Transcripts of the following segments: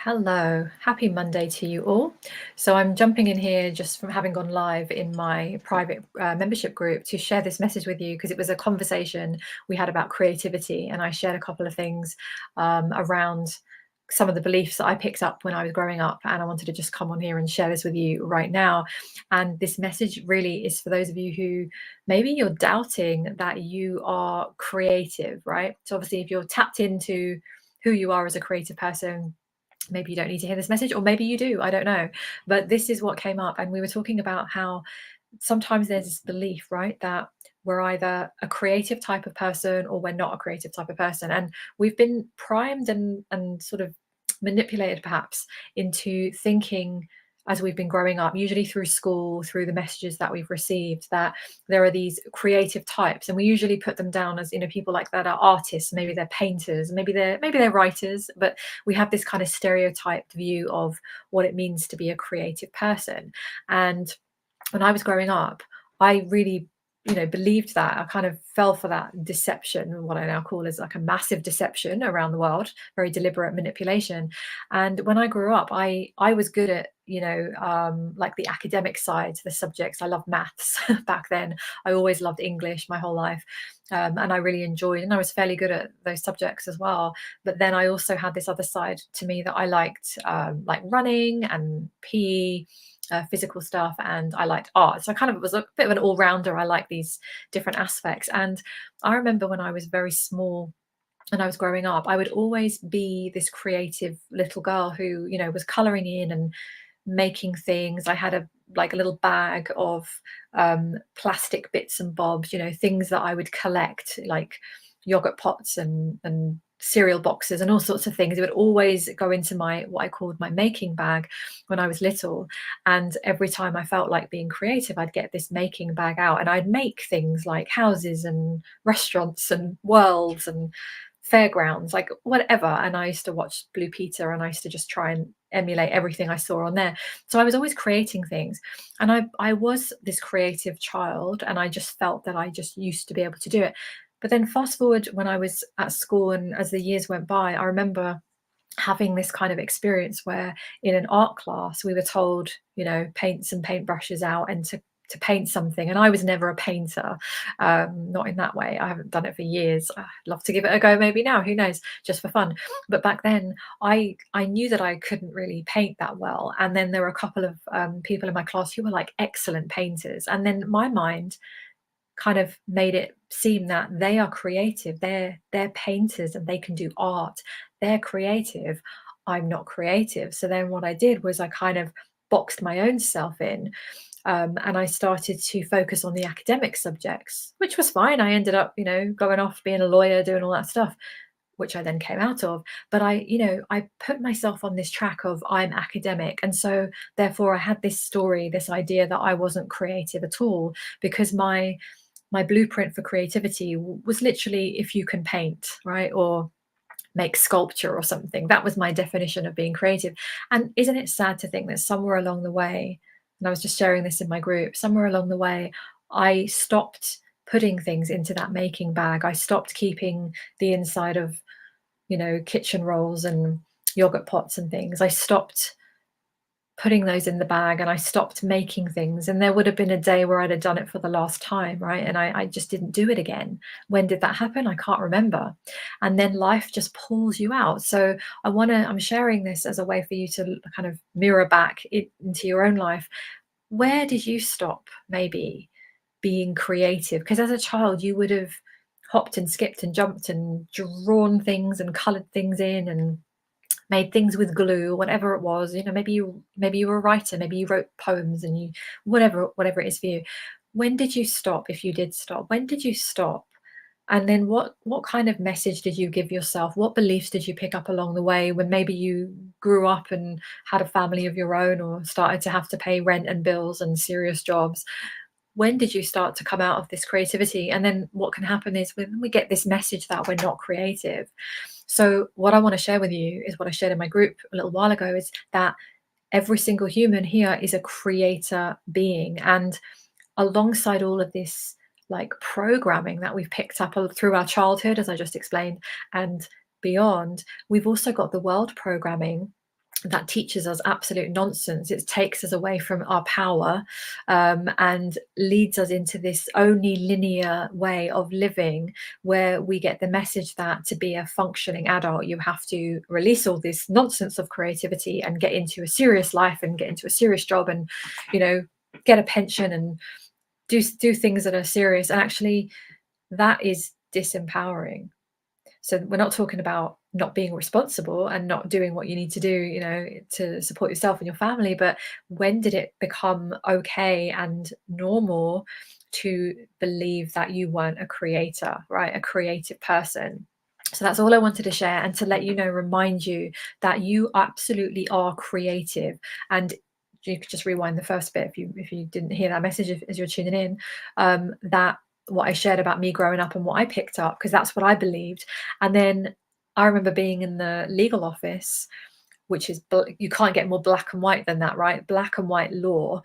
Hello, happy Monday to you all. So I'm jumping in here just from having gone live in my private membership group to share this message with you because it was a conversation we had about creativity, and I shared a couple of things around some of the beliefs that I picked up when I was growing up, and I wanted to just come on here and share this with you right now. And this message really is for those of you who maybe you're doubting that you are creative, right? So obviously, if you're tapped into who you are as a creative person, maybe you don't need to hear this message, or maybe you do, I don't know. But this is what came up, and we were talking about how sometimes there's this belief, right, that we're either a creative type of person or we're not a creative type of person, and we've been primed and sort of manipulated perhaps into thinking, as we've been growing up, usually through school, through the messages that we've received, that there are these creative types, and we usually put them down as, people like that are artists, maybe they're painters, maybe they're writers, but we have this kind of stereotyped view of what it means to be a creative person. And when I was growing up, I really, believed that. I kind of fell for that deception, what I now call as like a massive deception around the world, very deliberate manipulation. And when I grew up, I was good at, like the academic side, the subjects. I loved maths back then. I always loved English my whole life. And I really enjoyed, and I was fairly good at those subjects as well. But then I also had this other side to me that I liked, like running and PE, physical stuff, and I liked art. So I kind of was a bit of an all-rounder. I like these different aspects. And I remember when I was very small and I was growing up, I would always be this creative little girl who, was coloring in and making things. I had a little bag of plastic bits and bobs, things that I would collect, like yogurt pots and cereal boxes and all sorts of things. It would always go into my, what I called my making bag, when I was little. And every time I felt like being creative, I'd get this making bag out and I'd make things like houses and restaurants and worlds and fairgrounds, like whatever. And I used to watch Blue Peter, and I used to just try and emulate everything I saw on there. So I was always creating things, and I was this creative child, and I just felt that I just used to be able to do it. But then fast forward when I was at school, and as the years went by, I remember having this kind of experience where in an art class we were told, paint some paintbrushes out and to paint something. And I was never a painter, not in that way. I haven't done it for years. I'd love to give it a go maybe now, who knows, just for fun. But back then I knew that I couldn't really paint that well. And then there were a couple of people in my class who were like excellent painters. And then my mind kind of made it seem that they are creative, they're painters and they can do art, they're creative, I'm not creative. So then what I did was I kind of boxed my own self in, and I started to focus on the academic subjects, which was fine. I ended up, going off being a lawyer, doing all that stuff, which I then came out of. But I put myself on this track of I'm academic. And so therefore I had this story, this idea that I wasn't creative at all, because my blueprint for creativity was literally if you can paint, right? Or make sculpture or something. That was my definition of being creative. And isn't it sad to think that somewhere along the way, and I was just sharing this in my group, somewhere along the way, I stopped putting things into that making bag. I stopped keeping the inside of, kitchen rolls and yogurt pots and things. I stopped putting those in the bag and I stopped making things. And there would have been a day where I'd have done it for the last time, right? And I just didn't do it again. When did that happen? I can't remember. And then life just pulls you out. So I'm sharing this as a way for you to kind of mirror back into your own life. Where did you stop maybe being creative? Because as a child, you would have hopped and skipped and jumped and drawn things and colored things in and made things with glue, whatever it was. Maybe you were a writer, maybe you wrote poems, and you whatever it is for you. When did you stop? If you did stop, when did you stop? And then what kind of message did you give yourself? What beliefs did you pick up along the way when maybe you grew up and had a family of your own, or started to have to pay rent and bills and serious jobs? When did you start to come out of this creativity? And then what can happen is when we get this message that we're not creative. So what I want to share with you is what I shared in my group a little while ago, is that every single human here is a creator being. And alongside all of this like programming that we've picked up through our childhood, as I just explained, and beyond, we've also got the world programming that teaches us absolute nonsense. It takes us away from our power, and leads us into this only linear way of living, where we get the message that to be a functioning adult, you have to release all this nonsense of creativity and get into a serious life and get into a serious job and, you know, get a pension and do things that are serious. And actually, that is disempowering. So we're not talking about not being responsible and not doing what you need to do, you know, to support yourself and your family. But when did it become okay and normal to believe that you weren't a creator, right? A creative person. So that's all I wanted to share, and to let you know, remind you that you absolutely are creative. And you could just rewind the first bit if you didn't hear that message as you're tuning in, that what I shared about me growing up and what I picked up, because that's what I believed. And then I remember being in the legal office, which is, you can't get more black and white than that, right? Black and white law.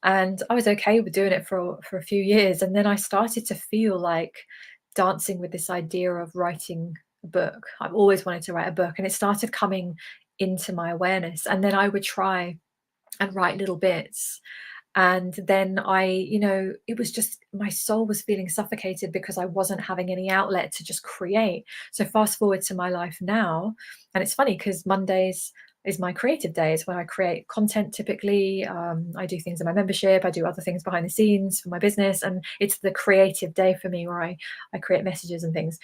And I was okay with doing it for a few years. And then I started to feel like dancing with this idea of writing a book. I've always wanted to write a book, and it started coming into my awareness. And then I would try and write little bits. And then it was just, my soul was feeling suffocated because I wasn't having any outlet to just create. So fast forward to my life now, and it's funny because Mondays is my creative day. It's when I create content typically. I do things in my membership. I do other things behind the scenes for my business. And it's the creative day for me where I create messages and things.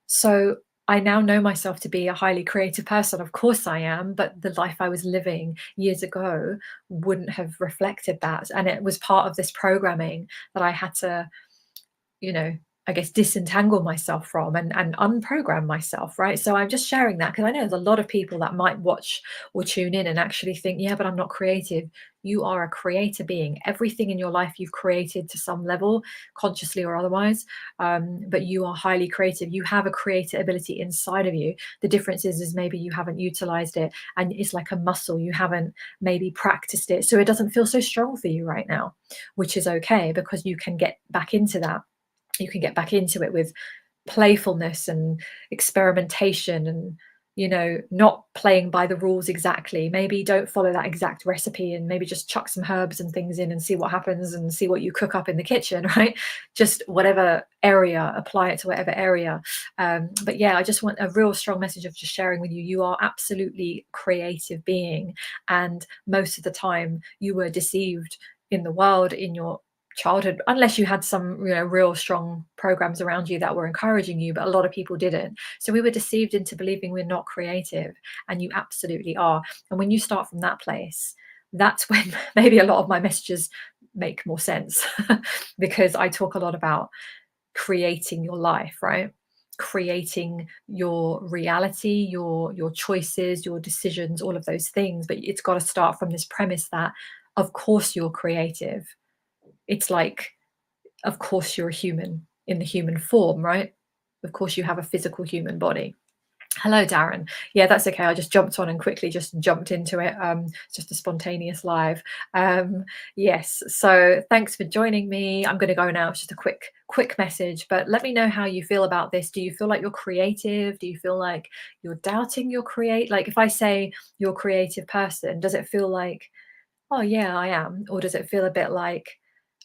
So I now know myself to be a highly creative person. Of course I am, but the life I was living years ago wouldn't have reflected that. And it was part of this programming that I had to, you know, I guess disentangle myself from and unprogram myself, right? So I'm just sharing that because I know there's a lot of people that might watch or tune in and actually think, yeah, but I'm not creative. You are a creator being. Everything in your life you've created to some level, consciously or otherwise. But you are highly creative. You have a creative ability inside of you. The difference is maybe you haven't utilized it, and it's like a muscle. You haven't maybe practiced it, so it doesn't feel so strong for you right now, which is okay, because you can get back into that. You can get back into it with playfulness and experimentation, and not playing by the rules exactly. Maybe don't follow that exact recipe, and maybe just chuck some herbs and things in and see what happens, and see what you cook up in the kitchen. Right, just whatever area, apply it to whatever area. But yeah, I just want a real strong message of just sharing with you, you are absolutely creative being. And most of the time you were deceived in the world, in your childhood, unless you had some real strong programs around you that were encouraging you, but a lot of people didn't. So we were deceived into believing we're not creative, and you absolutely are. And when you start from that place, that's when maybe a lot of my messages make more sense because I talk a lot about creating your life, right? Creating your reality, your choices, your decisions, all of those things. But it's got to start from this premise that of course you're creative. It's like, of course you're a human in the human form, right? Of course you have a physical human body. Hello, Darren. Yeah, that's okay. I just jumped on and quickly just jumped into it. It's just a spontaneous live. Yes. So thanks for joining me. I'm going to go now. It's just a quick message, but let me know how you feel about this. Do you feel like you're creative? Do you feel like you're doubting your create? Like if I say you're a creative person, does it feel like, oh yeah, I am? Or does it feel a bit like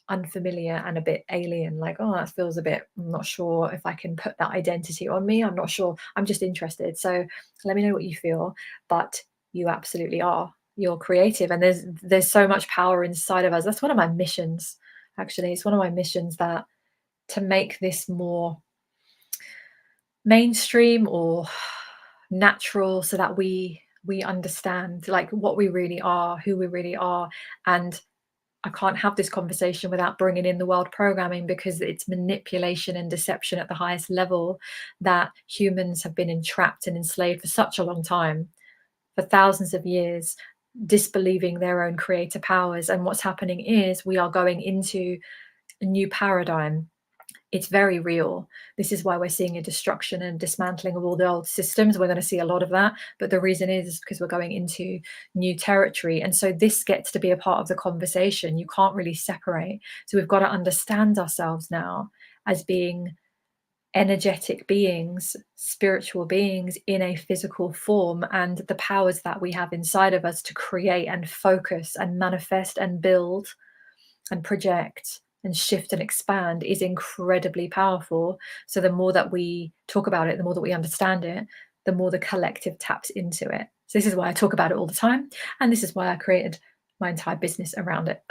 unfamiliar and a bit alien, like, oh, that feels a bit, I'm not sure if I can put that identity on me, I'm not sure, I'm just interested. So let me know what you feel. But you absolutely are, you're creative, and there's so much power inside of us. That's one of my missions, actually. It's one of my missions, that to make this more mainstream or natural, so that we understand like what we really are, who we really are. And I can't have this conversation without bringing in the world programming, because it's manipulation and deception at the highest level, that humans have been entrapped and enslaved for such a long time, for thousands of years, disbelieving their own creator powers. And what's happening is we are going into a new paradigm. It's very real. This is why we're seeing a destruction and dismantling of all the old systems. We're going to see a lot of that. But the reason is because we're going into new territory. And so this gets to be a part of the conversation. You can't really separate. So we've got to understand ourselves now as being energetic beings, spiritual beings in a physical form, and the powers that we have inside of us to create and focus and manifest and build and project and shift and expand is incredibly powerful. So the more that we talk about it, the more that we understand it, the more the collective taps into it. So this is why I talk about it all the time, and this is why I created my entire business around it.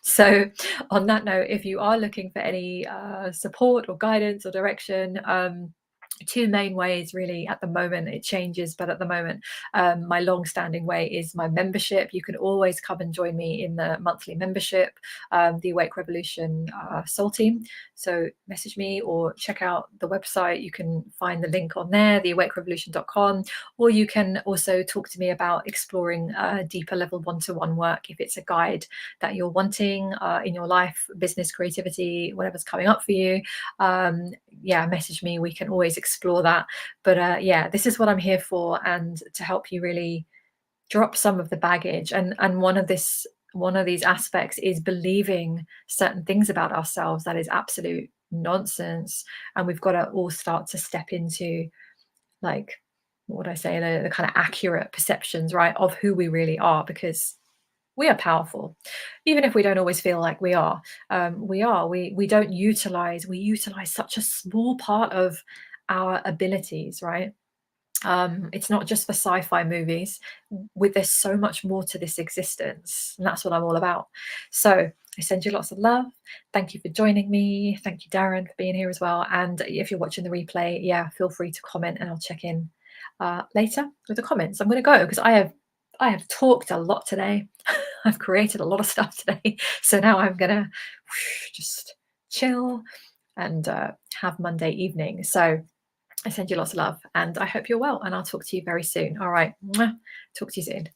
So on that note, if you are looking for any support or guidance or direction, two main ways really at the moment. It changes, but at the moment, my long-standing way is my membership. You can always come and join me in the monthly membership, the Awake Revolution Soul Team. So message me or check out the website. You can find the link on there, theawakerevolution.com, or you can also talk to me about exploring deeper level one-to-one work if it's a guide that you're wanting in your life, business, creativity, whatever's coming up for you. Yeah, message me. We can always explore that. But yeah, this is what I'm here for, and to help you really drop some of the baggage. And one of these aspects is believing certain things about ourselves that is absolute nonsense, and we've got to all start to step into, like, what would I say, the kind of accurate perceptions, right, of who we really are, because we are powerful, even if we don't always feel like we are. We don't utilize. We utilize such a small part of our abilities, right? It's not just for sci-fi movies. With There's so much more to this existence, and that's what I'm all about. So I send you lots of love. Thank you for joining me. Thank you, Darren, for being here as well. And if you're watching the replay, yeah, feel free to comment, and I'll check in later with the comments. I'm going to go because I have talked a lot today. I've created a lot of stuff today. So now I'm going to just chill and have Monday evening. So I send you lots of love, and I hope you're well, and I'll talk to you very soon. All right. Mwah. Talk to you soon.